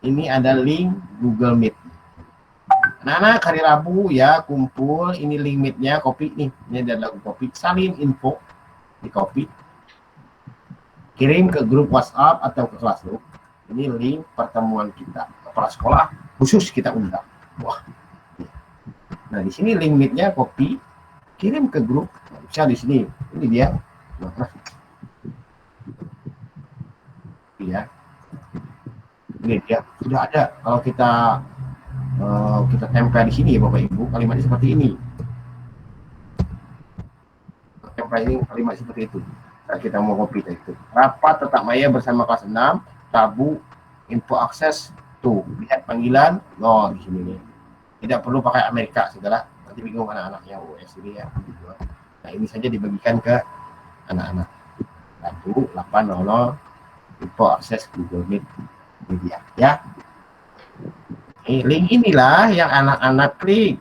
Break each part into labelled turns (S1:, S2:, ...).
S1: ini ada link Google Meet. Anak-anak hari Rabu ya kumpul, ini limitnya copy nih, ini ada lagu copy, salin info di copy, kirim ke grup WhatsApp atau ke Classroom. Ini link pertemuan kita, kepala sekolah khusus kita undang. Wah. Nah di sini link meetnya copy, kirim ke grup, bisa di sini, ini dia. Ya, ini dia sudah ada. Kalau kita tempel di sini ya Bapak Ibu, kalimatnya seperti ini. Tempel kalimat seperti itu. Nah, kita mau copy itu. Rapat tetap maya bersama kelas 6, Rabu, info akses tuh, lihat panggilan, di sini nih. Tidak perlu pakai Amerika segala, nanti bingung anak-anak yang US ini ya. Nah, ini saja dibagikan ke anak-anak. Rabu 8.00 info akses Google Meet media ya. Link inilah yang anak-anak klik,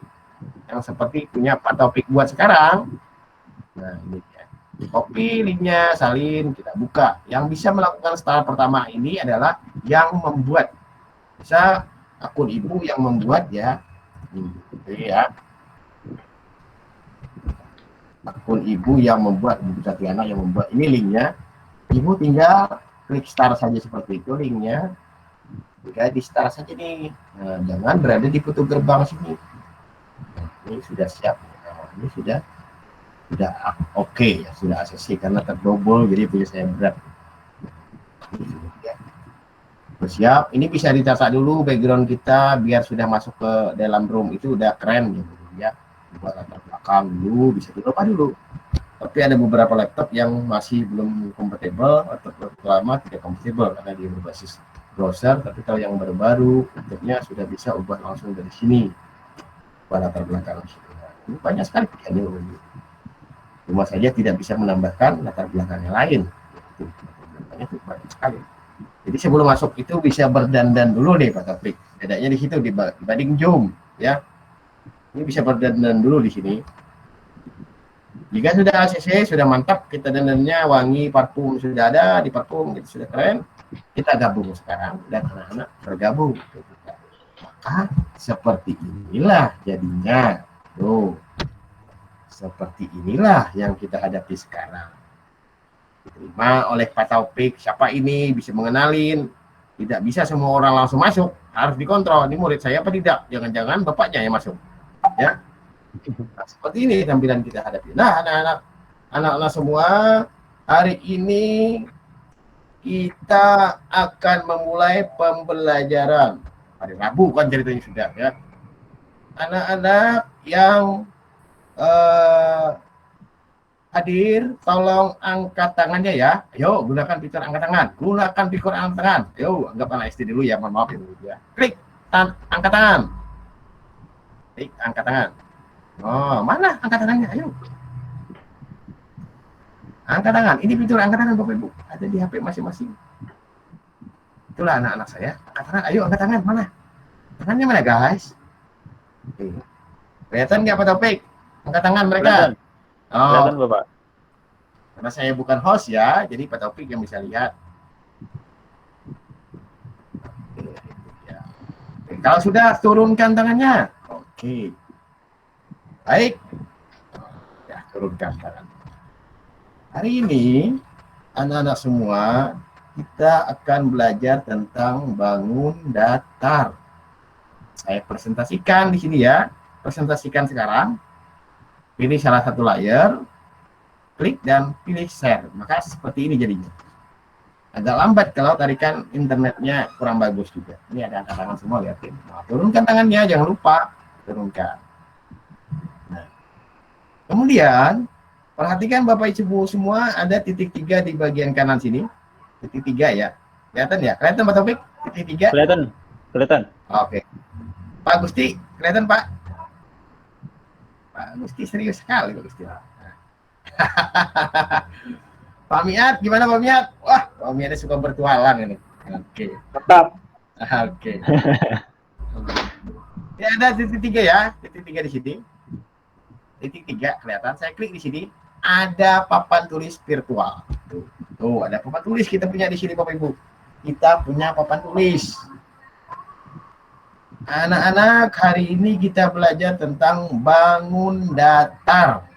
S1: yang seperti punya Pak Taufik buat sekarang. Nah ini ya, copy linknya, salin, kita buka. Yang bisa melakukan step pertama ini adalah yang membuat, bisa akun ibu yang membuat ya. Jadi ya, akun ibu yang membuat, Ibu Tatiana yang membuat, ini linknya. Ibu tinggal klik start saja seperti itu linknya. Jika di start saja nih, nah, jangan berada di pintu gerbang sini. Nah, ini sudah siap. Nah, ini sudah oke ya, sudah ACC karena terdobol, jadi punya saya berat. Bersiap. Ini bisa ditata dulu background kita biar sudah masuk ke dalam room itu udah keren gitu ya. Buat latar belakang dulu bisa dicoba dulu. Tapi ada beberapa laptop yang masih belum compatible atau lama tidak compatible karena dia berbasis browser. Tapi kalau yang baru-baru laptopnya sudah bisa ubah langsung dari sini buat latar belakang. Ini banyak sekali pilihannya. Cuma saja tidak bisa menambahkan latar belakang yang lain. Itu banyak sekali. Jadi sebelum masuk itu bisa berdandan dulu deh Pak Taufik. Bedanya di situ dibanding Zoom ya. Ini bisa berdandan dulu di sini. Jika sudah ACC, sudah mantap, kita dandannya wangi, parfum sudah ada, di parfum gitu sudah keren, kita gabung sekarang dan anak-anak bergabung. Maka seperti inilah jadinya. Tuh. Seperti inilah yang kita hadapi sekarang. Diterima oleh Pak Taufik, siapa ini, bisa mengenalin. Tidak bisa semua orang langsung masuk, harus dikontrol. Ini murid saya apa tidak? Jangan-jangan bapaknya yang masuk. Ya. Nah, seperti ini tampilan kita hadapi. Nah, anak-anak semua, hari ini kita akan memulai pembelajaran. Hari Rabu kan ceritanya sudah ya. Anak-anak yang hadir, tolong angkat tangannya ya. Ayo, gunakan fitur angkat tangan. Gunakan fitur angkat tangan. Ayo, anggap anak SD dulu ya, mohon maaf ya. Klik, angkat tangan. Klik, angkat tangan. Oh, mana angkat tangannya? Ayo. Angkat tangan. Ini fitur angkat tangan Bapak Ibu. Ada di HP masing-masing. Itulah anak-anak saya. Angkat tangan. Ayo, angkat tangan. Mana? Tangannya mana, guys? Oke. Kelihatan nggak Pak Taufik? Angkat tangan mereka.
S2: Kelihatan.
S1: Oh.
S2: Kelihatan, Bapak.
S1: Karena saya bukan host ya, jadi Pak Taufik yang bisa lihat. Ya. Oke. Kalau sudah, turunkan tangannya. Oke. Baik. Ya, turunkan tangan. Hari ini, anak-anak semua, kita akan belajar tentang bangun datar. Saya presentasikan di sini ya. Presentasikan sekarang. Pilih salah satu layar, klik dan pilih share. Maka seperti ini jadinya. Agak lambat kalau tarikan internetnya kurang bagus juga. Ini ada angkat tangan semua, lihatin. Nah, turunkan tangannya, jangan lupa turunkan. Nah, kemudian perhatikan Bapak Ibu semua, ada titik 3 di bagian kanan sini. Titik 3 ya. Kelihatan ya? Kelihatan Pak Taufik? Titik 3?
S2: Kelihatan. Kelihatan.
S1: Oke. Pak Gusti, kelihatan Pak? Pak Gusti serius sekali Pak Gusti. Pak Miat, gimana Pak Miat? Wah, Pak Miatnya suka bertualang ini. Oke.
S2: Tetap.
S1: Oke. Ya ada titik 3 ya, titik 3 di sini. Titik 3 kelihatan. Saya klik di sini. Ada papan tulis virtual. Tuh, ada papan tulis kita punya di sini Bapak Ibu. Kita punya papan tulis. Anak-anak, hari ini kita belajar tentang bangun datar.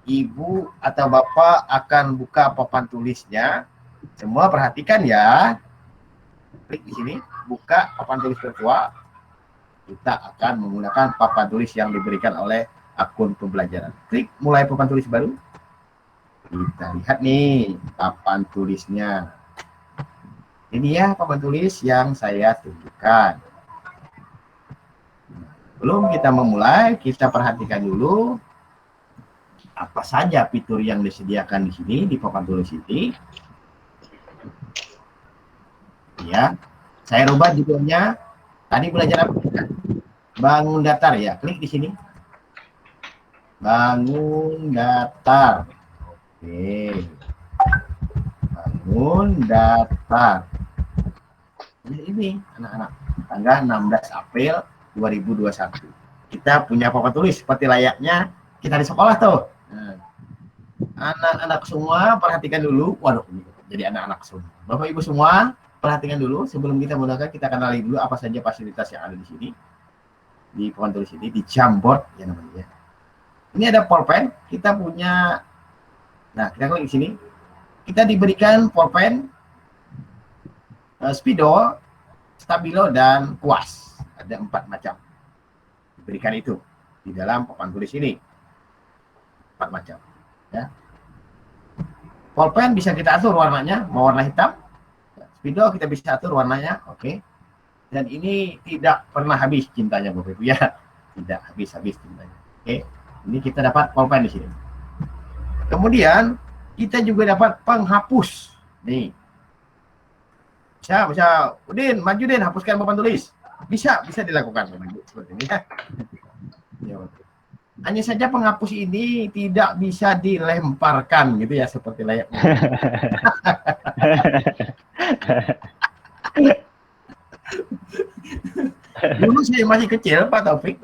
S1: Ibu atau bapak akan buka papan tulisnya. Semua perhatikan ya. Klik di sini, buka papan tulis virtual. Kita akan menggunakan papan tulis yang diberikan oleh akun pembelajaran. Klik mulai papan tulis baru. Kita lihat nih papan tulisnya. Ini ya papan tulis yang saya tunjukkan. Belum kita memulai, kita perhatikan dulu apa saja fitur yang disediakan di sini di papan tulis ini. Ya, saya rubah judulnya. Tadi belajar apa? Bangun datar ya. Klik di sini. Bangun datar. Oke. Bangun datar. Ini anak-anak. Tanggal 16 April 2021. Kita punya papan tulis seperti layaknya kita di sekolah tuh. Anak-anak semua perhatikan dulu. Waduh, ini jadi anak-anak semua. Bapak Ibu semua perhatikan dulu sebelum kita menggunakan, kita kenali dulu apa saja fasilitas yang ada di sini. Di papan tulis ini, di Jamboard ya namanya. Ini ada pulpen, kita punya. Nah, kita klik di sini. Kita diberikan pulpen, spidol, stabilo, dan kuas. Ada 4 macam. Diberikan itu di dalam papan tulis ini. 4 macam. Ya. Pulpen bisa kita atur warnanya, mau warna hitam. Spidol kita bisa atur warnanya, oke. Dan ini tidak pernah habis cintanya Bapak Ibu ya. Tidak habis-habis cintanya. Oke. Ini kita dapat pulpen di sini. Kemudian kita juga dapat penghapus. Nih. Bisa, Udin, maju Udin, hapuskan papan tulis. Bisa dilakukan Bapak Ibu seperti ini ya. Hanya saja penghapus ini tidak bisa dilemparkan gitu ya, seperti layaknya. Dulu saya masih kecil Pak Taufik,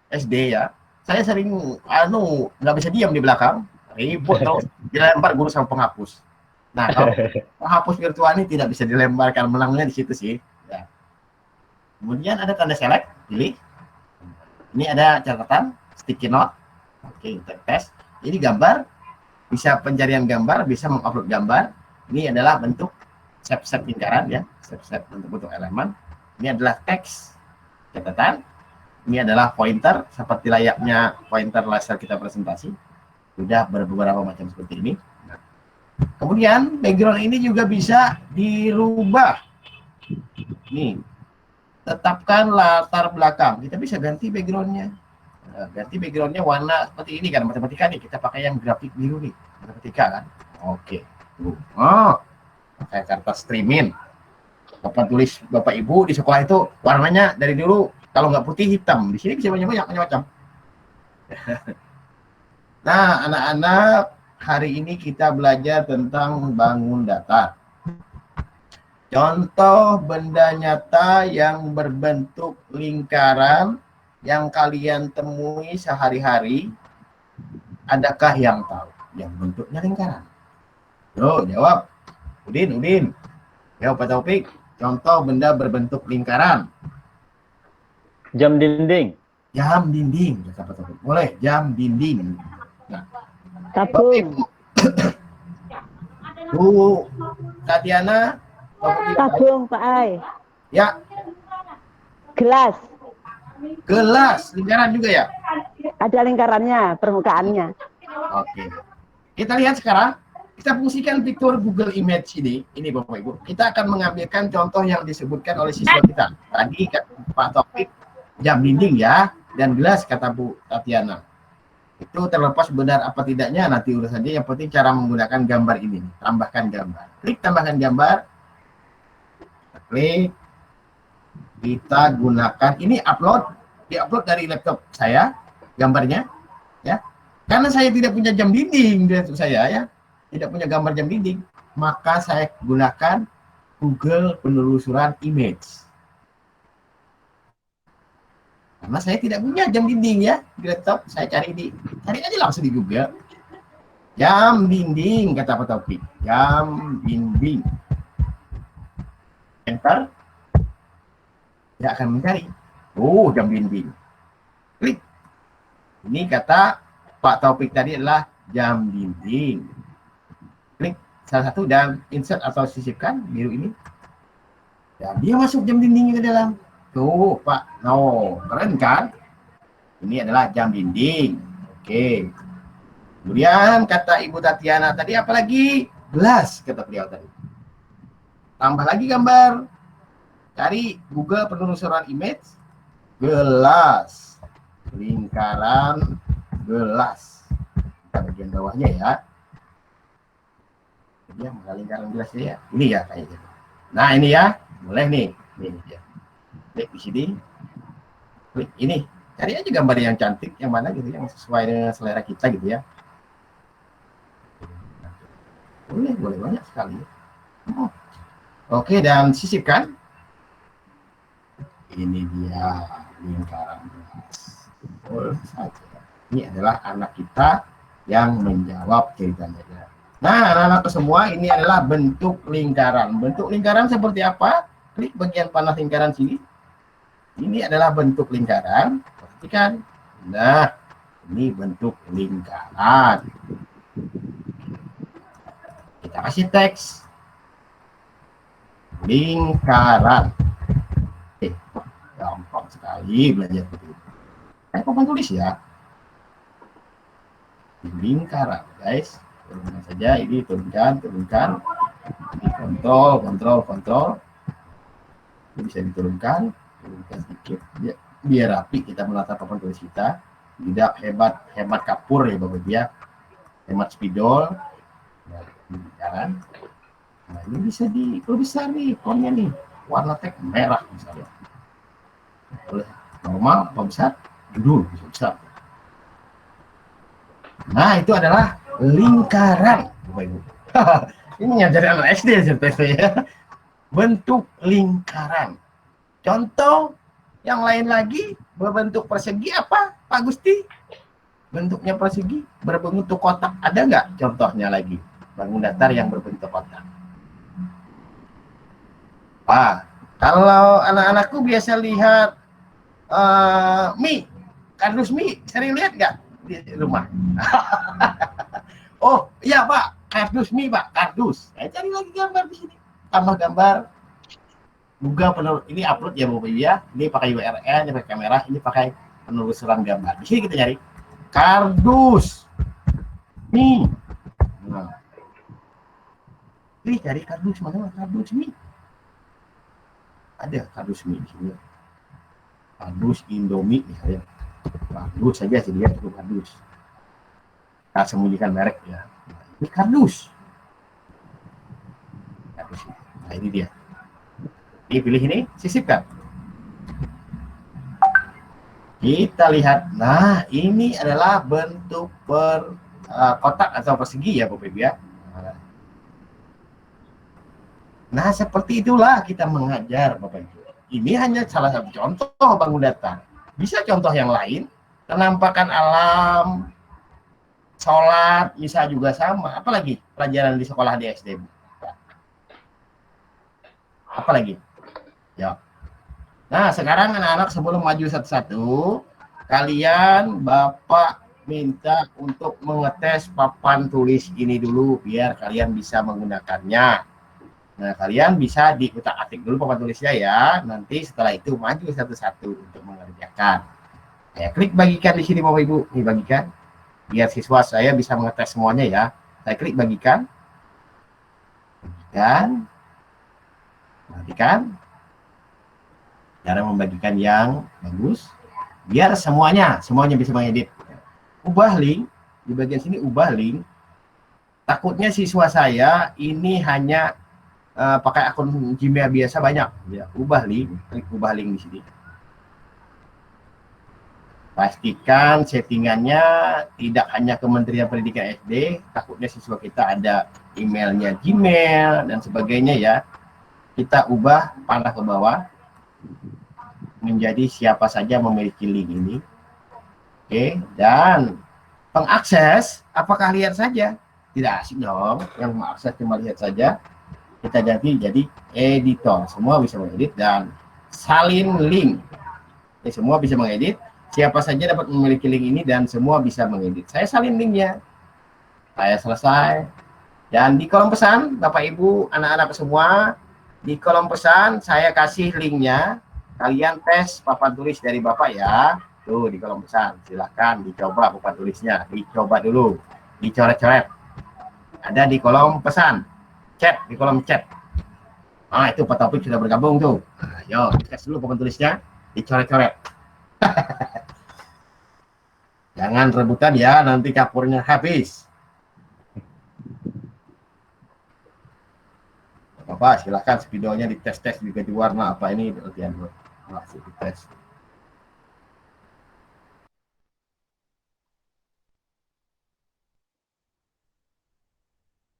S1: SD ya. Saya sering nggak bisa diam di belakang, ribut terus dilempar guru sama penghapus. Nah, kalau penghapus virtual ini tidak bisa dilemparkan, menangnya di situ sih. Ya. Kemudian ada tanda select, pilih. Ini ada catatan, sticky note. Oke, kita tes. Ini gambar, bisa pencarian gambar, bisa mengupload gambar. Ini adalah bentuk set lingkaran ya, set bentuk elemen. Ini adalah teks, catatan. Ini adalah pointer, seperti layaknya pointer laser kita presentasi. Sudah beberapa macam seperti ini. Nah, kemudian background ini juga bisa dirubah. Nih, tetapkan latar belakang. Kita bisa ganti backgroundnya. Ganti backgroundnya warna seperti ini kan, matematika nih. Kita pakai yang grafik biru nih, matematika kan. Oke. Pakai kertas streaming. Papan tulis Bapak Ibu di sekolah itu warnanya dari dulu kalau nggak putih hitam. Di sini bisa banyak macam. Nah, anak-anak, hari ini kita belajar tentang bangun datar. Contoh benda nyata yang berbentuk lingkaran yang kalian temui sehari-hari, adakah yang tahu yang bentuknya lingkaran? Yo, jawab. Udin. Jawab Pak Taufik. Contoh benda berbentuk lingkaran.
S2: Jam dinding.
S1: Jam dinding, kata Pak Taufik. Boleh, jam dinding. Nah,
S3: Tabung.
S1: Bu Tatiana.
S3: Tabung, Pak Ai.
S1: Ya. Gelas, lingkaran juga ya?
S3: Ada lingkarannya, permukaannya.
S1: Oke. Kita lihat sekarang, kita fungsikan fitur Google Image ini Bapak Ibu. Kita akan mengambilkan contoh yang disebutkan oleh siswa kita. Tadi Pak Taufik, jam dinding ya, dan gelas kata Bu Tatiana. Itu terlepas benar apa tidaknya, nanti urus saja. Yang penting cara menggunakan gambar ini. Tambahkan gambar. Klik tambahkan gambar. Klik. Kita gunakan ini diupload dari laptop saya gambarnya ya, karena saya tidak punya jam dinding di laptop saya ya, tidak punya gambar jam dinding, maka saya gunakan Google penelusuran image karena saya tidak punya jam dinding ya di laptop. Saya cari aja langsung di Google jam dinding, kata Pak Taufik, jam dinding, enter. Dia akan mencari. Jam dinding. Klik. Ini kata Pak Taufik tadi adalah jam dinding. Klik salah satu dan insert atau sisipkan biru ini. Dan dia masuk jam dindingnya ke dalam. Tuh, Pak. No, keren kan? Ini adalah jam dinding. Oke. Kemudian kata Ibu Tatiana tadi apa lagi? Gelas, kata beliau tadi. Tambah lagi gambar. Cari Google penelusuran image. Gelas. Lingkaran gelas. Kita bagian bawahnya ya. Ini ya, lingkaran gelasnya ya. Ini ya kayaknya. Nah, ini ya. Boleh nih. Ini dia. Klik di sini. Klik ini. Cari aja gambar yang cantik, yang mana gitu, yang sesuai dengan selera kita gitu ya. Boleh banyak sekali. Oke, dan sisipkan. Ini dia lingkaran gelas. Boleh saja. Ini adalah anak kita yang menjawab ceritanya. Nah, anak-anak semua, ini adalah bentuk lingkaran. Bentuk lingkaran seperti apa? Klik bagian panah lingkaran sini. Ini adalah bentuk lingkaran. Perhatikan. Nah, ini bentuk lingkaran. Kita kasih teks. Lingkaran. Gampang sekali belajar begitu. Kayak papan tulis ya. Lingkaran, guys. Turunkan saja, ini turunkan. Ini kontrol. Ini bisa diturunkan sedikit. Biar rapi kita menata papan tulis kita. Tidak hemat kapur ya Bapak Ibu ya. Hemat spidol. Lingkaran. Nah, ini bisa diperbesar nih fontnya nih. Warna teks merah misalnya. Boleh normal, pembesar, judul bisa besar. Nah, itu adalah lingkaran, Bapak Ibu. Ini ngajarin anak SD ceritanya ya. Bentuk lingkaran. Contoh yang lain lagi berbentuk persegi apa, Pak Gusti? Bentuknya persegi, berbentuk kotak. Ada nggak contohnya lagi? Bangun datar yang berbentuk kotak. Kalau anak-anakku biasa lihat mie, kardus mie, sering lihat nggak di rumah? Oh iya Pak, kardus mie Pak, kardus. Saya cari lagi gambar di sini, tambah gambar. Google ini upload ya Bapak Ibu ya. Ini pakai URL, ini pakai kamera, ini pakai penelusuran gambar. Di sini kita cari kardus mie. Nah, ini cari kardus mana? Kardus mie. Ada kardus mie di sini. Kardus Indomie misalnya. Kardus saja sih dia cukup kardus. Kita sembunyikan merek ya. Nah, ini kardus. Nah, ini dia. Ini pilih ini, sisipkan. Kita lihat. Nah, ini adalah bentuk kotak atau persegi ya Bapak Ibu ya. Nah, seperti itulah kita mengajar Bapak Ibu. Ini hanya salah satu contoh bangun datar. Bisa contoh yang lain, penampakan alam, sholat, bisa juga sama. Apalagi pelajaran di sekolah di SD, Bu? Apalagi? Ya. Nah, sekarang anak-anak sebelum maju satu-satu, kalian Bapak minta untuk mengetes papan tulis ini dulu, biar kalian bisa menggunakannya. Nah, kalian bisa diutak-atik dulu papan tulisnya ya. Nanti setelah itu maju satu-satu untuk mengerjakan. Saya klik bagikan di sini Bapak Ibu. Ini bagikan. Biar siswa saya bisa mengetes semuanya ya. Saya klik bagikan. Bagikan. Perhatikan. Cara membagikan yang bagus. Biar semuanya bisa mengedit. Ubah link. Di bagian sini ubah link. Takutnya siswa saya ini hanya pakai akun Gmail biasa banyak ya. Ubah link, klik ubah link di sini. Pastikan settingannya tidak hanya Kementerian Pendidikan SD, takutnya siswa kita ada emailnya Gmail dan sebagainya ya. Kita ubah panah ke bawah menjadi siapa saja memiliki link ini. Oke, dan pengakses apakah lihat saja? Tidak asik dong, yang mengakses cuma lihat saja. Kita jadi editor, semua bisa mengedit dan salin link. Ini semua bisa mengedit. Siapa saja dapat memiliki link ini dan semua bisa mengedit. Saya salin linknya. Saya selesai. Dan di kolom pesan, Bapak Ibu, anak-anak semua, di kolom pesan saya kasih linknya. Kalian tes papan tulis dari Bapak ya. Tuh di kolom pesan. Silahkan dicoba papan tulisnya. Dicoba dulu. Dicoret-coret. Ada di kolom pesan. Chat, di kolom chat. Ah, itu Pak Taufik sudah bergabung tuh. Nah, yo, tes dulu papan tulisnya. Dicoret-coret. Jangan rebutan ya, nanti kapurnya habis. Bapak, silahkan spidolnya dites-tes juga di warna apa ini bagian masih dites.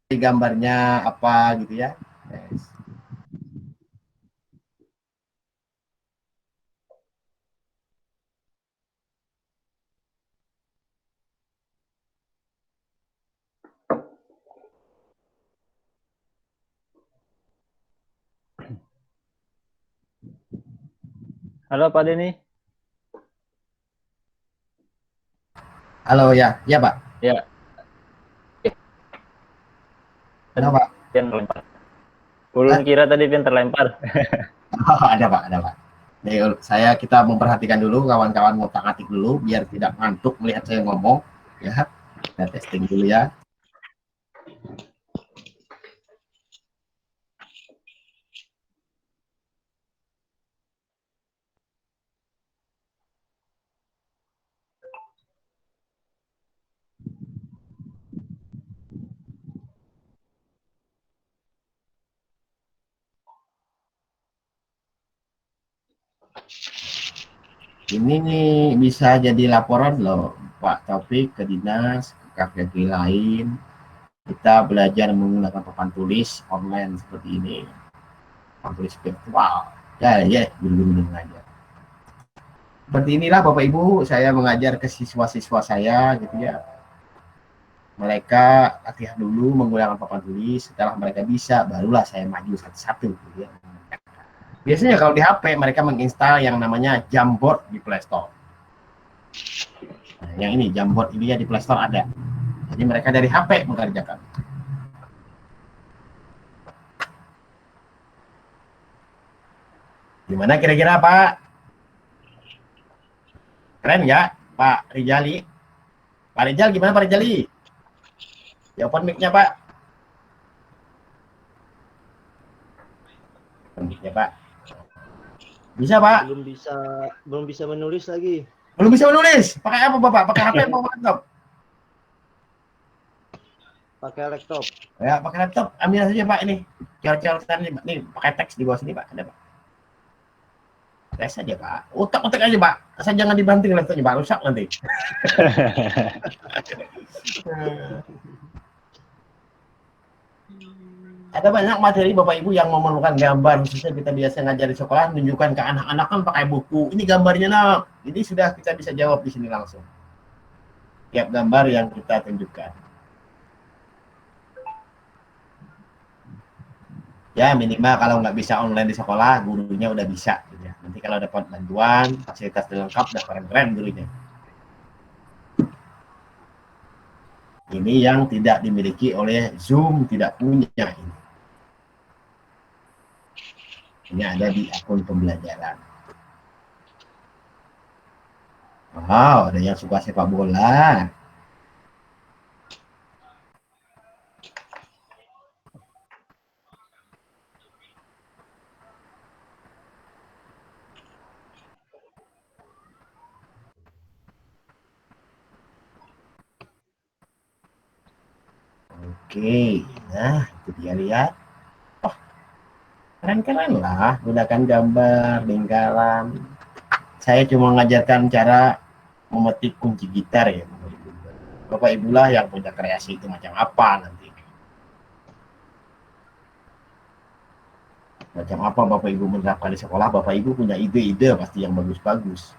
S1: Gambarnya apa gitu ya. Yes.
S2: Halo Pak Denny.
S1: Halo ya, ya Pak.
S2: Ya.
S1: Halo Pak.
S2: Pian terlempar. Ulun kira tadi pian terlempar.
S1: Oh, ada Pak, ada Pak. Nih, kita memperhatikan dulu kawan-kawan ngotak-atik dulu biar tidak ngantuk melihat saya ngomong ya. Kita testing dulu ya. Ini nih bisa jadi laporan loh Pak Taufik ke dinas, ke KPP lain. Kita belajar menggunakan papan tulis online seperti ini. Papan tulis virtual. Ya, ya, guru-guru mengajar. Seperti inilah Bapak Ibu, saya mengajar ke siswa-siswa saya gitu ya. Mereka latihan dulu menggunakan papan tulis, setelah mereka bisa, barulah saya maju satu-satu gitu ya. Biasanya kalau di HP mereka menginstal yang namanya Jamboard di Play Store. Nah, yang ini Jamboard ini ya di Play Store ada. Jadi mereka dari HP mengerjakan. Gimana kira-kira Pak? Keren nggak Pak Rijali? Pak Rijal gimana Pak Rijali? Ya open mic-nya Pak. Open mic-nya Pak. Bisa Pak?
S4: Belum bisa menulis lagi.
S1: Belum bisa menulis. Pakai apa Bapak? Pakai HP atau laptop?
S4: Pakai laptop.
S1: Ya, pakai laptop. Ambil saja Pak ini. Coret-coretan ini, nih, pakai teks di bawah sini Pak. Ada Pak. Tes aja Pak. Utak-utak aja Pak. Asal jangan dibanting laptopnya Pak. Rusak nanti. Ada banyak materi Bapak Ibu yang memerlukan gambar, khususnya kita biasa ngajar di sekolah, tunjukkan ke anak-anak kan pakai buku. Ini gambarnya nak. Ini sudah kita bisa jawab di sini langsung. Tiap gambar yang kita tunjukkan. Ya minimal kalau nggak bisa online di sekolah, gurunya udah bisa. Gitu ya. Nanti kalau dapat bantuan, fasilitas lengkap, udah keren-keren gurunya. Ini yang tidak dimiliki oleh Zoom, tidak punya ini. Ini ada di akun pembelajaran. Wow, ada yang suka sepak bola. Oke, nah itu dia lihat. Oh, keren-keren lah, gunakan gambar, lingkaran. Saya cuma mengajarkan cara memetik kunci gitar ya. Bapak Ibulah yang punya kreasi itu macam apa nanti. Macam apa Bapak Ibu menerapkan di sekolah, Bapak Ibu punya ide-ide pasti yang bagus-bagus.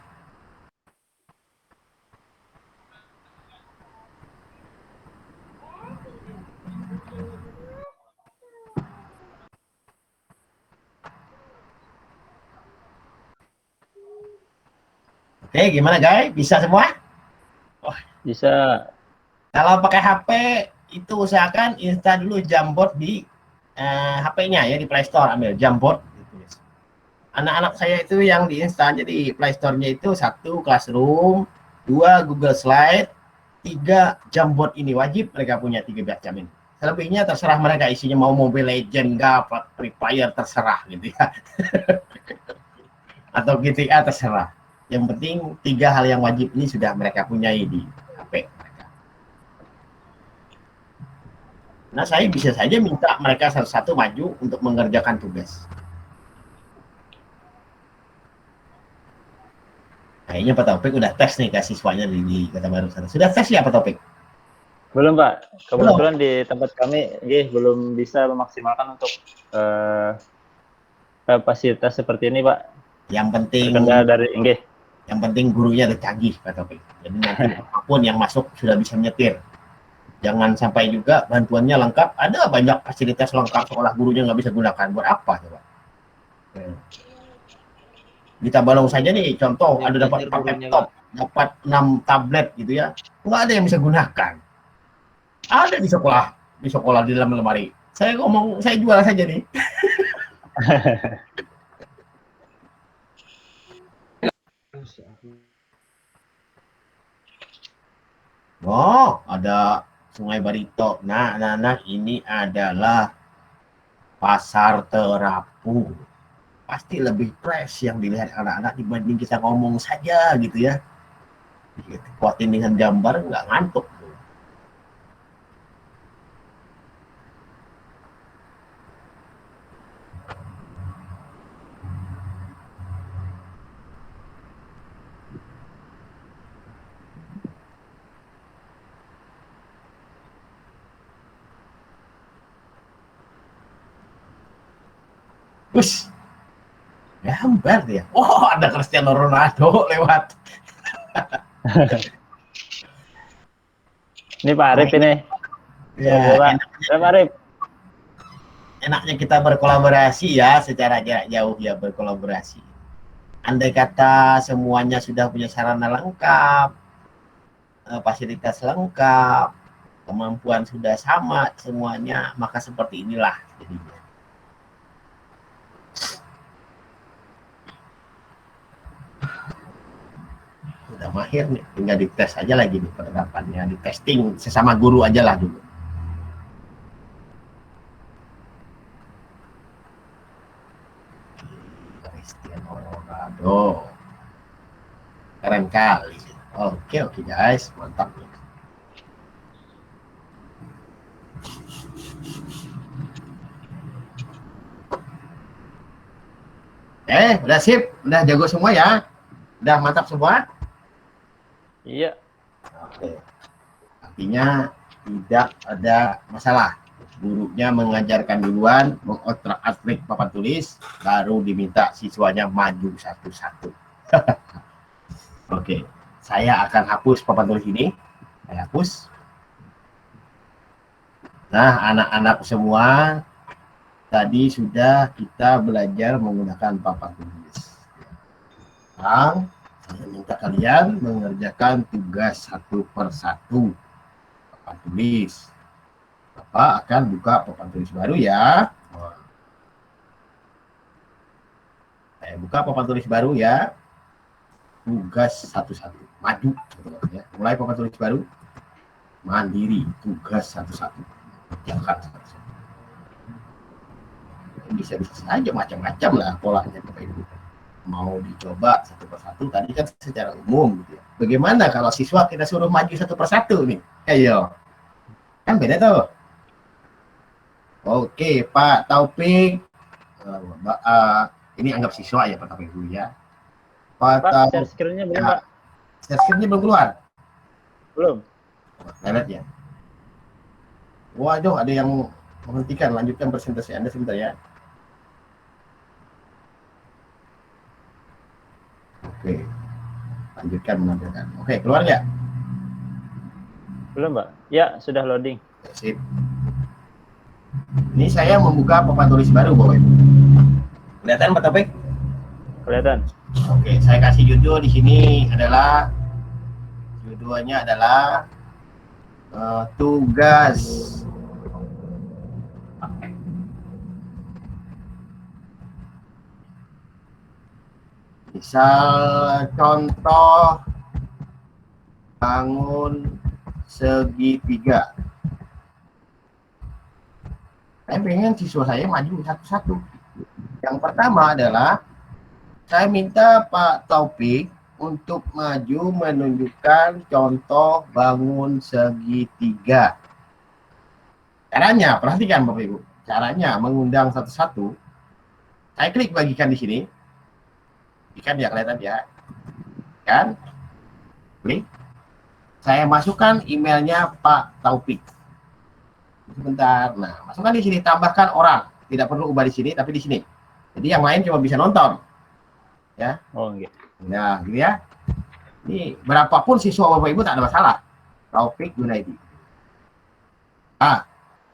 S1: Oke, gimana guys? Bisa semua?
S2: Bisa.
S1: Kalau pakai HP itu usahakan install dulu Jamboard di HP-nya ya, di Play Store, ambil Jamboard. Anak-anak saya itu yang diinstal jadi Play Store-nya itu 1 Classroom, 2 Google Slide, 3 Jamboard. Ini wajib mereka punya 13 jam ini. Selebihnya terserah mereka, isinya mau Mobile Legend, Free Fire, terserah gitu ya. Atau GTA terserah. Yang penting 3 hal yang wajib ini sudah mereka punyai di HP mereka. Nah, saya bisa saja minta mereka satu-satu maju untuk mengerjakan tugas. Kayaknya Pak Taufik udah tes nih ke siswanya di Kota Baru sana. Sudah tes ya Pak Taufik?
S2: Belum, Pak. Kebetulan di tempat kami belum bisa memaksimalkan untuk kapasitas seperti ini, Pak.
S1: Yang penting
S2: Terkendala dari
S1: yang penting gurunya udah canggih Pak Taufik. Jadi nanti apapun yang masuk sudah bisa menyetir. Jangan sampai juga bantuannya lengkap. Ada banyak fasilitas lengkap sekolah gurunya nggak bisa gunakan. Buat apa coba? Kita balong saja nih, contoh ada dapat laptop, dapat 6 tablet gitu ya, nggak ada yang bisa gunakan. Ada di sekolah di dalam lemari. Saya ngomong, saya jual saja nih. Oh, ada Sungai Barito. Nah, ini adalah pasar terapung. Pasti lebih fresh yang dilihat anak-anak dibanding kita ngomong saja gitu ya. Kuatin dengan gambar nggak ngantuk. Terus gambar dia. Oh, ada Cristiano Ronaldo lewat.
S2: Ini Pak Arif ini.
S1: Ya,
S2: Pak Arif.
S1: Enaknya kita berkolaborasi ya, secara jarak jauh ya, berkolaborasi. Andai kata semuanya sudah punya sarana lengkap, fasilitas lengkap, kemampuan sudah sama semuanya, maka seperti inilah jadinya. Udah mahir nih, tinggal dites aja lagi nih penerapannya, di testing sesama guru aja lah dulu. Cristiano Ronaldo, keren kali. Oke guys, mantap nih. Udah sip, udah jago semua ya, udah mantap semua.
S2: Iya.
S1: Oke. Artinya tidak ada masalah. Gurunya mengajarkan duluan, mengotrak-atrik papan tulis, baru diminta siswanya maju satu-satu. Oke, saya akan hapus papan tulis ini. Saya hapus. Nah, anak-anak semua, tadi sudah kita belajar menggunakan papan tulis. Sekarang saya minta kalian mengerjakan tugas 1 per 1 papan tulis. Bapak akan buka papan tulis baru ya. Saya buka papan tulis baru ya. Tugas 1-1. Maju. Ya. Mulai papan tulis baru. Mandiri. Tugas 1-1. Kerjakan 1-1. Bisa-bisa saja macam-macam lah polanya Bapak Ibu. Mau dicoba 1 per 1 tadi kan secara umum gitu ya. Bagaimana kalau siswa kita suruh maju 1 per 1 nih? Ayo. Kan beda tuh. Oke, Pak Taufik. Ini anggap siswa ya Pak Taufik dulu ya.
S2: Pak, share screen-nya belum, Pak?
S1: Share screen-nya belum keluar?
S2: Belum.
S1: Lihat ya. Waduh, ada yang menghentikan, lanjutkan presentasi Anda sebentar ya. Oke, lanjutkan menampilkan. Oke, keluar nggak?
S2: Belum, Pak. Ya, sudah loading.
S1: Sip. Ini saya membuka papan tulis baru, Bapak Ibu. Kelihatan Pak Taufik?
S2: Kelihatan.
S1: Oke, saya kasih judul di sini adalah judulnya adalah tugas. Misal contoh bangun segitiga. Saya pengen siswa saya maju satu-satu. Yang pertama adalah saya minta Pak Taufik untuk maju menunjukkan contoh bangun segitiga. Caranya, perhatikan Bapak Ibu. Caranya mengundang satu-satu. Saya klik bagikan di sini. Ikan ya kelihatan ya. Kan? Klik. Saya masukkan emailnya Pak Taufik. Sebentar. Nah, masukkan di sini, tambahkan orang. Tidak perlu ubah di sini, tapi di sini. Jadi yang lain cuma bisa nonton. Ya.
S2: Oh, gitu.
S1: Nah, gitu ya. Ini berapapun siswa Bapak Ibu tak ada masalah. Taufik Junaidi.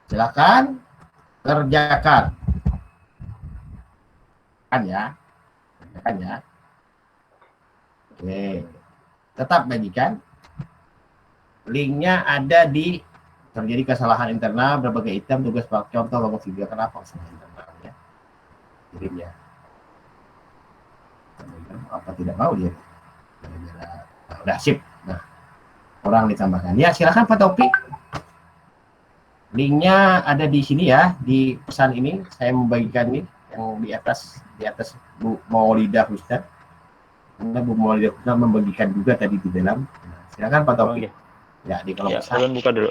S1: Silakan kerjakan. Kan ya. Kerjakan ya. Oke. Tetap bagikan. Linknya ada di terjadi kesalahan internal berbagai item tugas contoh logo video. Kenapa kesalahan internal ya? Kirim ya. Apa tidak mau dia? Nah, udah sip. Nah, orang ditambahkan. Ya, silakan Pak Taufik. Linknya ada di sini ya, di pesan ini. Saya membagikan ini yang di atas Bu Maulidah Husna. Karena Bu Maulidah Husna membagikan juga tadi di dalam. Nah, silakan Pak Taufik. Ya, di kolom pesan.
S2: Kalian buka dulu.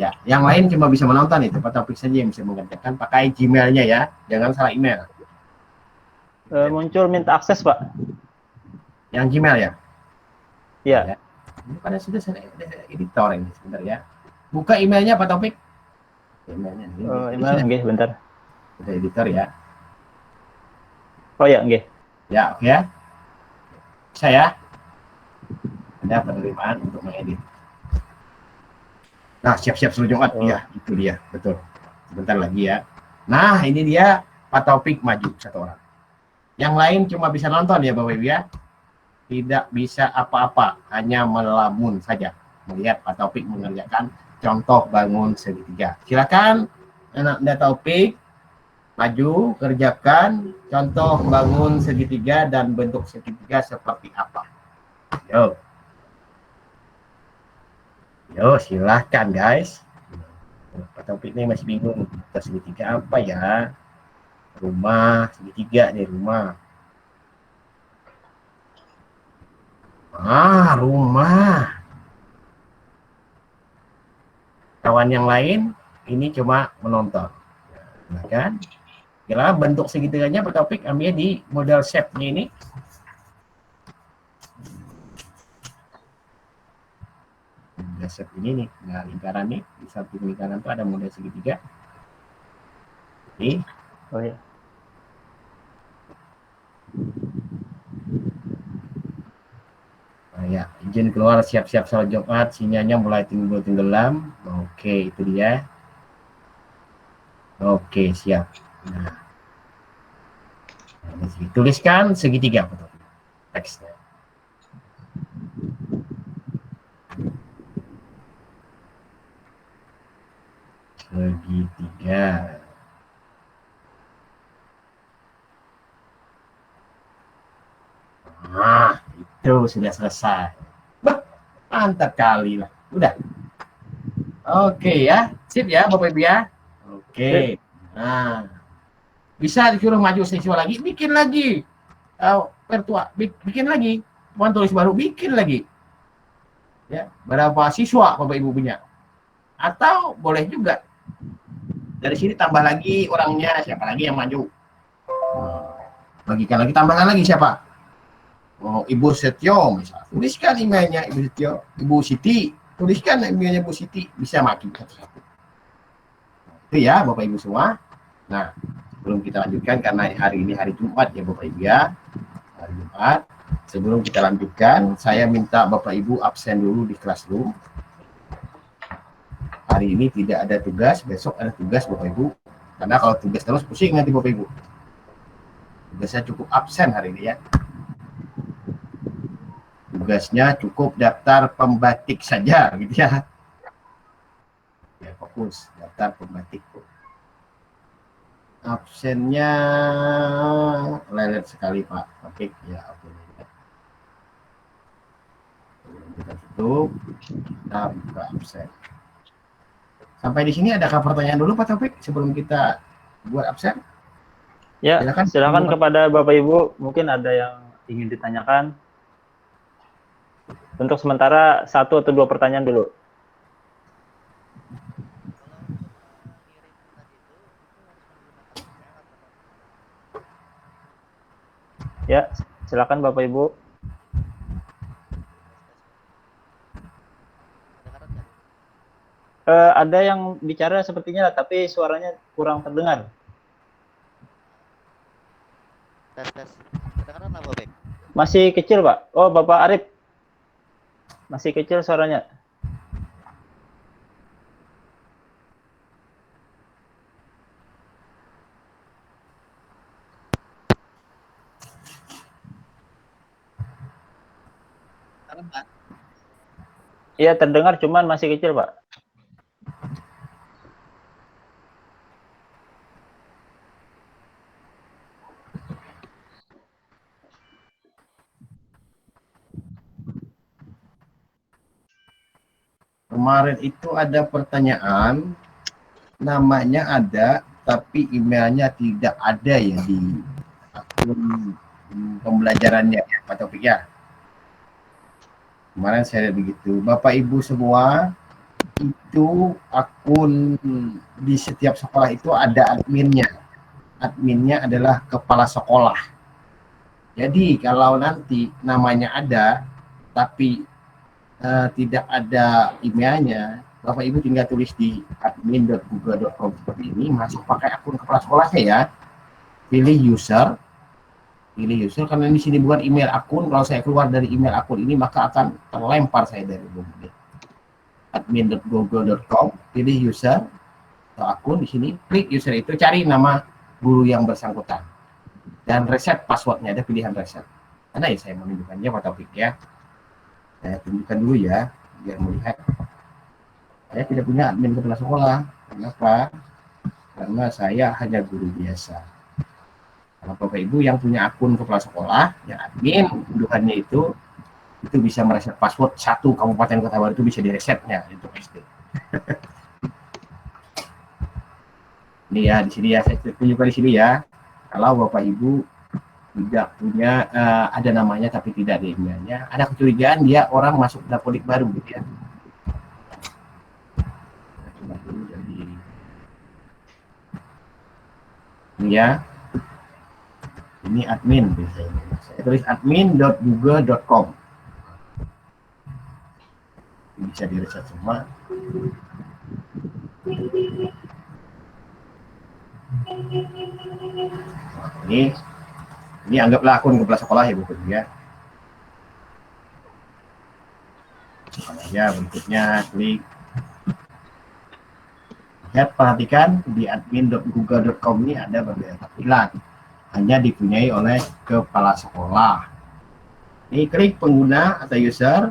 S1: Ya, yang lain cuma bisa menonton itu. Pak Taufik saja yang bisa mengerjakan. Pakai Gmail-nya ya, jangan salah email.
S2: Muncul minta akses, Pak.
S1: Yang Gmail ya?
S2: Iya.
S1: Ya. Ini pada sudah saya editor ini sebentar ya. Buka emailnya Pak Taufik. Emailnya.
S2: Email, nggih, bentar.
S1: Sudah editor ya.
S2: Oh ya, nggih.
S1: Ya, oke ya. Saya ada penerimaan untuk mengedit. Nah, siap-siap seluruh Jumat. Iya, itu dia, betul. Sebentar lagi ya. Nah, ini dia Pak Taufik maju satu orang. Yang lain cuma bisa nonton ya Bapak Ibu ya. Tidak bisa apa-apa, hanya melamun saja melihat Pak Taufik mengerjakan contoh bangun segitiga. Silakan anak Taufik maju kerjakan contoh bangun segitiga dan bentuk segitiga seperti apa. Yo, silahkan guys. Pak Taufik ini masih bingung segitiga apa ya. Rumah segitiga nih, rumah. Rumah. Kawan yang lain ini cuma menonton. Nah, kan? Kira bentuk segitiganya Pak Taufik ambil di model shape-nya ini. Model shape ini nih, nah lingkaran nih, di samping lingkaran itu ada model segitiga. Oke.
S2: Oh ya.
S1: Nah, ya, izin keluar siap-siap sholat Jumat, sinyalnya mulai tenggelam. Oke, itu dia. Oke, siap. Nah, tuliskan segitiga, betul. Teksnya. Segitiga. Nah, itu sudah selesai. Mantap kali lah. Udah. Oke ya. Sip ya Bapak Ibu ya. Oke. Nah. Bisa disuruh maju siswa lagi, bikin lagi. Pertua, bikin lagi. Mau tulis baru, bikin lagi. Ya, berapa siswa Bapak Ibu punya? Atau boleh juga dari sini tambah lagi orangnya, siapa lagi yang maju. Bagikan lagi, tambahkan lagi siapa? Oh, Ibu Setio misalnya, tuliskan emailnya Ibu Setio, Ibu Siti, tuliskan emailnya Ibu Siti, bisa maju satu-satu. Itu ya Bapak Ibu semua. Nah, sebelum kita lanjutkan karena hari ini hari Jumat ya Bapak Ibu ya, hari Jumat. Sebelum kita lanjutkan, saya minta Bapak Ibu absen dulu di Classroom. Hari ini tidak ada tugas, besok ada tugas Bapak Ibu. Karena kalau tugas terus pusing nanti Bapak Ibu. Tugasnya cukup absen hari ini ya. tugasnya cukup daftar pembatik saja gitu ya. Ya fokus daftar pembatik. Absennya lelet sekali Pak Taufik ya. Kita tutup, kita buka absen. Sampai di sini adakah pertanyaan dulu Pak Taufik sebelum kita buat absen?
S2: Ya,
S1: Silakan.
S2: silakan kepada Bapak Ibu, mungkin ada yang ingin ditanyakan. Untuk sementara 1 atau 2 pertanyaan dulu. Ya, silakan Bapak Ibu. Ada yang bicara sepertinya, tapi suaranya kurang terdengar.
S5: Tes. Kedengaran apa, Bek?
S2: Masih kecil, Pak. Oh, Bapak Arif. Masih kecil suaranya. Iya, terdengar, cuman masih kecil, Pak.
S1: Kemarin itu ada pertanyaan, namanya ada, tapi emailnya tidak ada ya di akun pembelajarannya ya Pak Taufik ya. Kemarin saya lihat begitu. Bapak Ibu semua, itu akun di setiap sekolah itu ada adminnya. Adminnya adalah kepala sekolah. Jadi kalau nanti namanya ada, tapi tidak ada emailnya, Bapak Ibu tinggal tulis di admin.google.com seperti ini, masuk pakai akun kepala sekolahnya ya. Pilih user karena di sini bukan email akun. Kalau saya keluar dari email akun ini maka akan terlempar saya dari Google. Admin.google.com, pilih user atau akun di sini, klik user itu, cari nama guru yang bersangkutan dan reset passwordnya, ada pilihan reset. Karena ya saya menunjukkannya Pak Taufik ya. Saya tunjukkan dulu ya, biar melihat. Saya tidak punya admin kepala sekolah. Kenapa? Karena saya hanya guru biasa. Kalau Bapak Ibu yang punya akun kepala sekolah, yang admin, unduhannya itu bisa mereset password satu kabupaten kota baru, itu bisa diresetnya untuk SD. Ini ya, di sini ya, saya tunjukkan di sini ya. Kalau Bapak Ibu tidak punya ada namanya tapi tidak ada emailnya, ada kecurigaan dia orang masuk dapodik baru gitu ya. Ini ya, ini admin biasanya. Saya tulis admin.google.com, bisa direset semua. Ini anggaplah akun kepala sekolah ya Bu ya. Ya, berikutnya klik. Lihat, perhatikan di admin.google.com ini ada beberapa tampilan, hanya dipunyai oleh kepala sekolah. Ini klik pengguna atau user.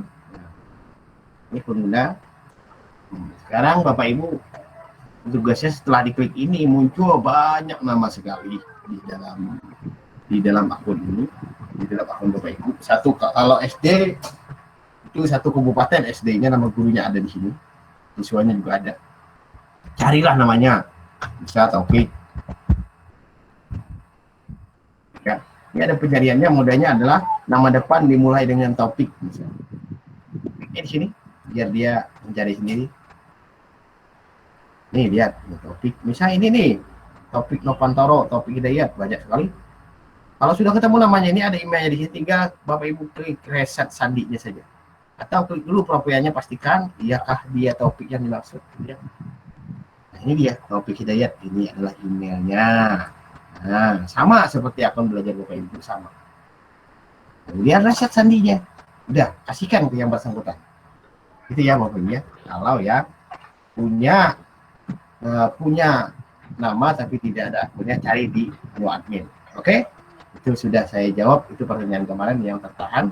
S1: Ini pengguna. Sekarang Bapak Ibu, tugasnya setelah diklik ini muncul banyak nama sekali di dalam akun ini, di dalam akun Bapak Ibu. Satu, kalau SD itu satu kabupaten SD-nya, nama gurunya ada di sini, siswanya juga ada. Carilah namanya, bisa Taufik. Ya, ini ada pencariannya, modalnya adalah nama depan dimulai dengan Taufik. Ini di sini, biar dia mencari sendiri. Nih lihat, Taufik. Misalnya ini nih, Taufik Novantoro, Taufik Hidayat, banyak sekali. Kalau sudah ketemu namanya, ini ada emailnya di sini, tinggal Bapak Ibu klik reset sandinya saja. Atau klik dulu profilnya, pastikan iyakah dia Taufik yang dimaksud. Ya. Nah, ini dia Taufik Hidayat, ini adalah emailnya. Nah, sama seperti akun belajar Bapak Ibu, sama. Kemudian reset sandinya. Udah, kasihkan ke yang bersangkutan. Itu ya Bapak Ibu ya. Kalau ya punya nama tapi tidak ada akunnya, cari di menu admin. Oke? Itu sudah saya jawab, itu pertanyaan kemarin yang tertahan.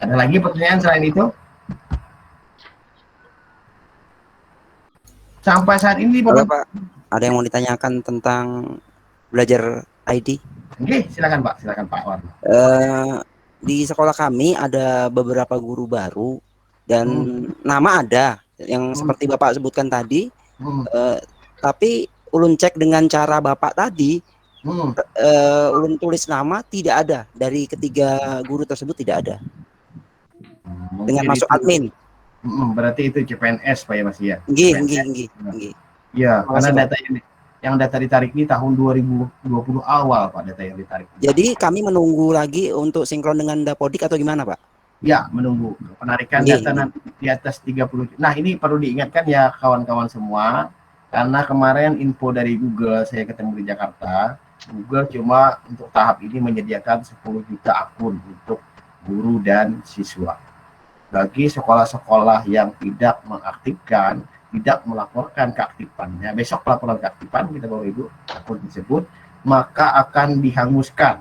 S1: Ada lagi pertanyaan selain itu? Sampai saat ini
S6: Halo
S1: Bapak.
S6: Pak, ada yang mau ditanyakan tentang belajar ID?
S1: Oke, silakan Pak Warno.
S6: Di sekolah kami ada beberapa guru baru dan nama ada yang seperti Bapak sebutkan tadi, tapi ulun cek dengan cara Bapak tadi, ulun tulis nama tidak ada dari ketiga guru tersebut, tidak ada. Dengan masuk admin.
S1: Berarti itu CPNS Pak ya Mas ya.
S6: Nggih.
S1: Ya, karena
S6: Makasih, Pak.
S1: data yang data ditarik ini tahun 2020 awal Pak, data yang ditarik.
S6: Jadi kami menunggu lagi untuk sinkron dengan Dapodik atau gimana Pak?
S1: Ya, menunggu penarikan
S6: Nggih,
S1: data nanti di atas 30. Nah, ini perlu diingatkan ya kawan-kawan semua, karena kemarin info dari Google, saya ketemu di Jakarta, Google cuma untuk tahap ini menyediakan 10 juta akun untuk guru dan siswa. Bagi sekolah-sekolah yang tidak mengaktifkan, tidak melaporkan keaktifannya, besok laporan keaktifan kita Bapak Ibu akun tersebut, maka akan dihanguskan,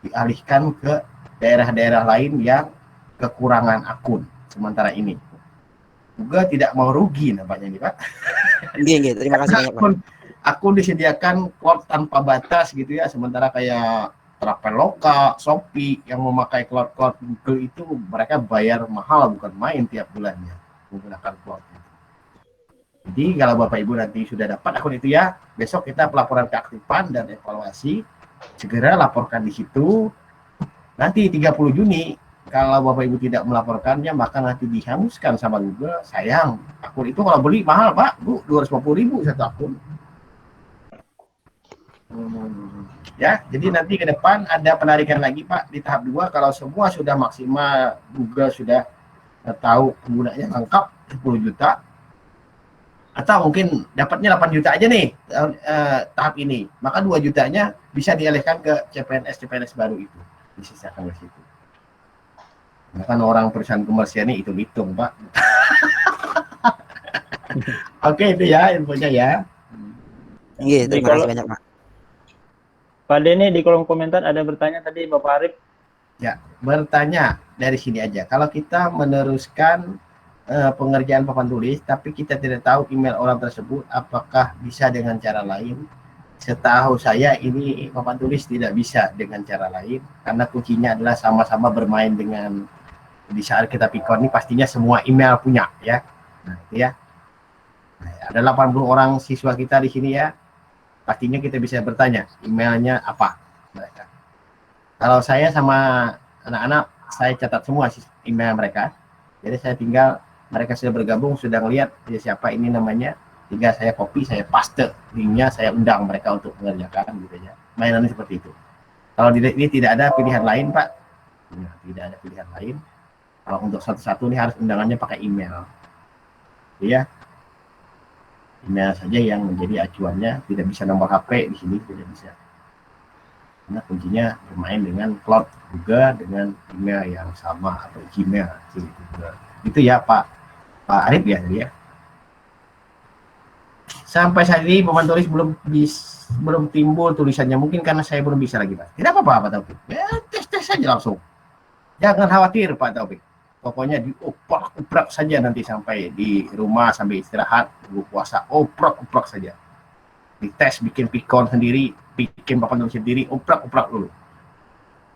S1: dialihkan ke daerah-daerah lain yang kekurangan akun sementara ini. Google tidak mau rugi nampaknya nih Pak.
S6: Nggih, terima kasih banyak Pak.
S1: Akun disediakan cloud tanpa batas gitu ya, sementara kayak Traveloka, Shopee yang memakai cloud Google itu mereka bayar mahal, bukan main tiap bulannya menggunakan cloud. Jadi kalau Bapak Ibu nanti sudah dapat akun itu ya, besok kita pelaporan keaktifan dan evaluasi, segera laporkan di situ. Nanti 30 Juni kalau Bapak Ibu tidak melaporkannya, maka nanti dihanguskan sama Google. Sayang, akun itu kalau beli mahal Pak, Bu, 250.000 satu akun. Ya, jadi nanti ke depan ada penarikan lagi Pak di tahap 2 kalau semua sudah maksimal, Google sudah tahu penggunanya lengkap 10 juta, atau mungkin dapatnya 8 juta aja nih tahap ini, maka 2 jutanya bisa dialihkan ke CPNS baru itu, disisakan ke situ. Nah, kan orang perusahaan komersial ini hitung-hitung Pak. Oke, itu ya infonya ya.
S6: Nggih, terima kasih banyak Pak.
S2: Pak Denny di kolom komentar ada bertanya tadi Bapak Arif.
S1: Ya, bertanya dari sini aja. Kalau kita meneruskan pengerjaan papan tulis, tapi kita tidak tahu email orang tersebut, apakah bisa dengan cara lain? Setahu saya ini papan tulis tidak bisa dengan cara lain, karena kuncinya adalah sama-sama bermain dengan, di saat kita pikon ini pastinya semua email punya ya. Nah, itu ya. Nah, ada 80 orang siswa kita di sini ya. Pastinya kita bisa bertanya emailnya apa mereka. Kalau saya sama anak-anak, saya catat semua email mereka. Jadi saya tinggal, mereka sudah bergabung, sudah ngelihat ya siapa ini namanya, tinggal saya copy, saya paste linknya, saya undang mereka untuk mengerjakan gitu ya. Mainannya seperti itu. Kalau ini tidak ada pilihan lain Pak, nah, tidak ada pilihan lain. Kalau untuk satu-satu ini harus undangannya pakai email. Ya. Email saja yang menjadi acuannya, tidak bisa nomor HP di sini, tidak bisa. Karena kuncinya bermain dengan cloud juga dengan email yang sama atau Gmail juga. Itu ya Pak Arif ya tadi ya. Sampai saat ini papan tulis belum timbul tulisannya, mungkin karena saya belum bisa lagi Pak. Tidak apa-apa Pak Taufik. Ya tes saja langsung. Jangan khawatir Pak Taufik. Pokoknya diuprak saja nanti sampai di rumah, sampai istirahat, puasa, uprak saja. Dites, bikin pikon sendiri, bikin papan tulis sendiri, uprak dulu.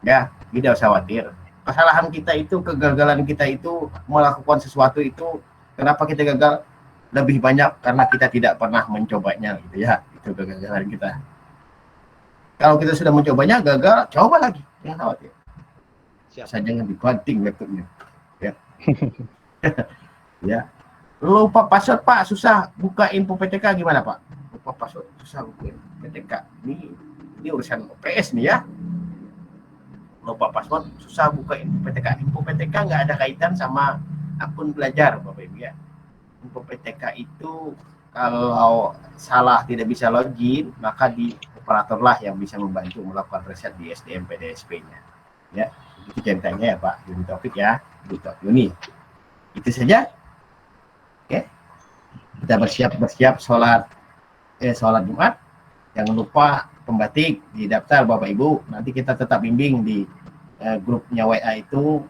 S1: Ya, tidak usah khawatir. Kesalahan kita itu, kegagalan kita itu, melakukan sesuatu itu, kenapa kita gagal? Lebih banyak karena kita tidak pernah mencobanya gitu ya. Itu kegagalan kita. Kalau kita sudah mencobanya, gagal, coba lagi. Jangan khawatir. Saya jangan dibanting laptopnya. Ya. Ya. Lupa password Pak, susah buka info PTK gimana Pak? Lupa password susah buka info PTK. Ini urusan PS nih ya. Lupa password susah buka info PTK. Info PTK nggak ada kaitan sama akun belajar Bapak Ibu ya. Info PTK itu kalau salah tidak bisa login, maka di operator lah yang bisa membantu melakukan reset di SDM PDSP-nya. Ya, itu ceritanya ya Pak Yuni Taufik ya. Yuni. Itu saja. Oke. Kita bersiap sholat Jumat. Jangan lupa pembatik di daftar Bapak Ibu. Nanti kita tetap bimbing di grupnya WA itu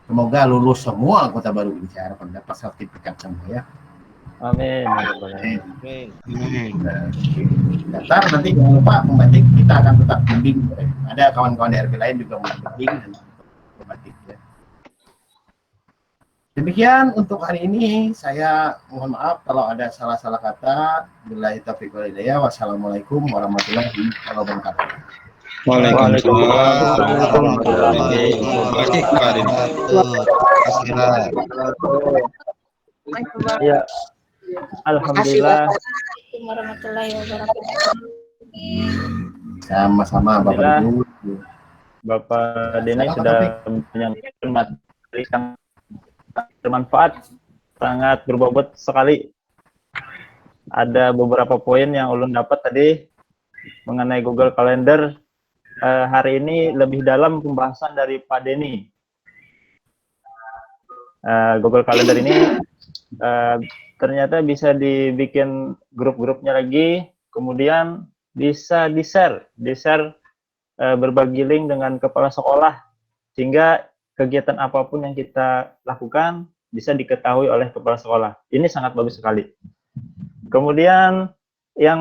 S1: Semoga lulus semua anggota baru ini, saya harapkan dapat sertifikat semua ya.
S2: Amin.
S4: Amin.
S1: Daftar nanti jangan lupa membatik, kita akan tetap bimbing. Ada kawan-kawan DRB lain juga membimbing dan membatik ya. Demikian untuk hari ini, saya mohon maaf kalau ada salah-salah kata. Billahi taufiq wal hidayah. Wassalamualaikum warahmatullahi wabarakatuh.
S2: Waalaikumsalam. Ya, alhamdulillah.
S7: warahmatullahi wabarakatuh.
S1: Sama-sama Bapak Ibu.
S2: Bapak Denny sudah menyampaikan materi yang bermanfaat, sangat berbobot sekali. Ada beberapa poin yang ulun dapat tadi mengenai Google Calendar. Hari ini lebih dalam pembahasan dari Pak Denny. Google Calendar ini ternyata bisa dibikin grup-grupnya lagi, kemudian bisa di-share berbagi link dengan kepala sekolah, sehingga kegiatan apapun yang kita lakukan bisa diketahui oleh kepala sekolah. Ini sangat bagus sekali. Kemudian yang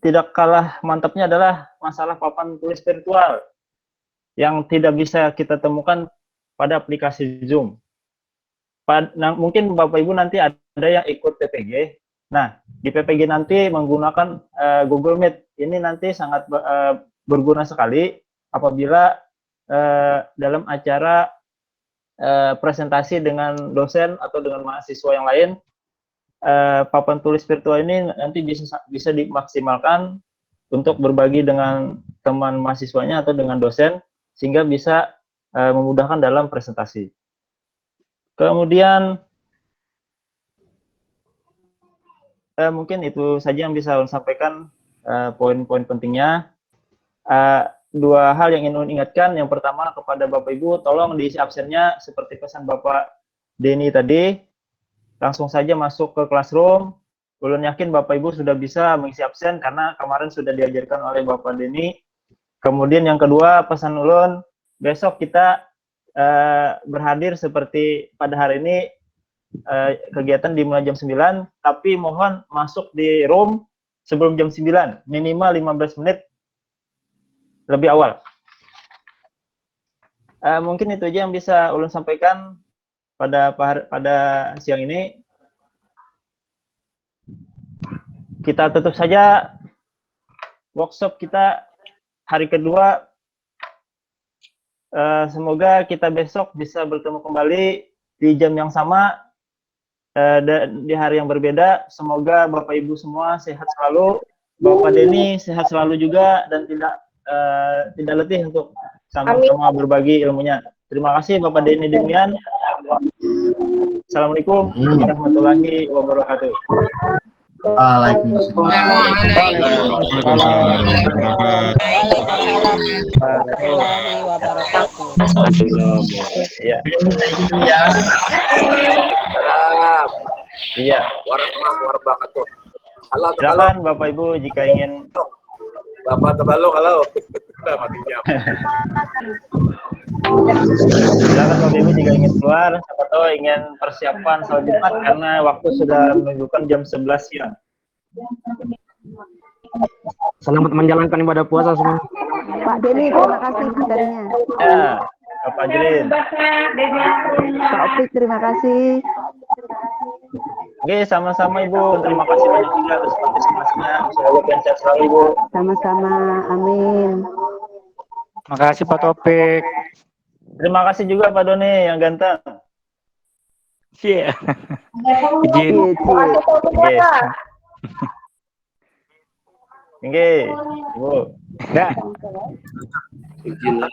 S2: tidak kalah mantapnya adalah masalah papan tulis virtual yang tidak bisa kita temukan pada aplikasi Zoom. Nah, mungkin Bapak Ibu nanti ada yang ikut PPG. Nah, di PPG nanti menggunakan Google Meet. Ini nanti sangat berguna sekali apabila dalam acara presentasi dengan dosen atau dengan mahasiswa yang lain, papan tulis virtual ini nanti bisa dimaksimalkan untuk berbagi dengan teman mahasiswanya atau dengan dosen, sehingga bisa memudahkan dalam presentasi. Kemudian mungkin itu saja yang bisa saya sampaikan, poin-poin pentingnya. Dua hal yang ingin ingatkan. Yang pertama, kepada Bapak Ibu, tolong diisi absennya seperti pesan Bapak Denny tadi. Langsung saja masuk ke classroom. Ulun yakin Bapak Ibu sudah bisa mengisi absen karena kemarin sudah diajarkan oleh Bapak Denny. Kemudian yang kedua, pesan ulun, besok kita berhadir seperti pada hari ini, kegiatan dimulai jam 9, tapi mohon masuk di room sebelum jam 9, minimal 15 menit lebih awal. Mungkin itu aja yang bisa ulun sampaikan pada siang ini. Kita tutup saja workshop kita hari kedua. Semoga kita besok bisa bertemu kembali di jam yang sama, di hari yang berbeda. Semoga Bapak Ibu semua sehat selalu, Bapak Denny sehat selalu juga, dan tidak letih untuk sama-sama berbagi ilmunya. Terima kasih Bapak Denny demikian. Assalamualaikum warahmatullahi wabarakatuh. Iya. Iya. Silakan Bapak Ibu jika ingin.
S8: Bapak terlalu kalau udah mati jam.
S2: Silakan Bapak Ibu jika ingin keluar, siapa tahu ingin persiapan sholat Jumat karena waktu sudah menunjukkan jam 11 siang.
S9: Selamat menjalankan ibadah puasa semua.
S3: Pak Denny, terima kasih kabarnya.
S2: Ya, Bapak Jelin.
S3: Pak Opik, terima kasih.
S2: Oke, sama-sama Ibu. Terima kasih banyak juga atas partisipasinya. Semoga sehat selalu Ibu.
S3: Sama-sama, amin.
S9: Makasih Pak Topik.
S2: Terima kasih juga Pak Doni yang ganteng.
S9: Iya. Izin.
S2: Oke. Oke, Ibu.
S9: Dah.
S8: Izin lah.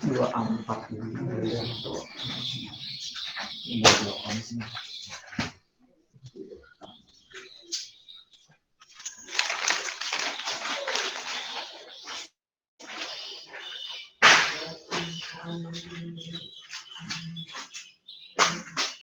S10: 2 4 ini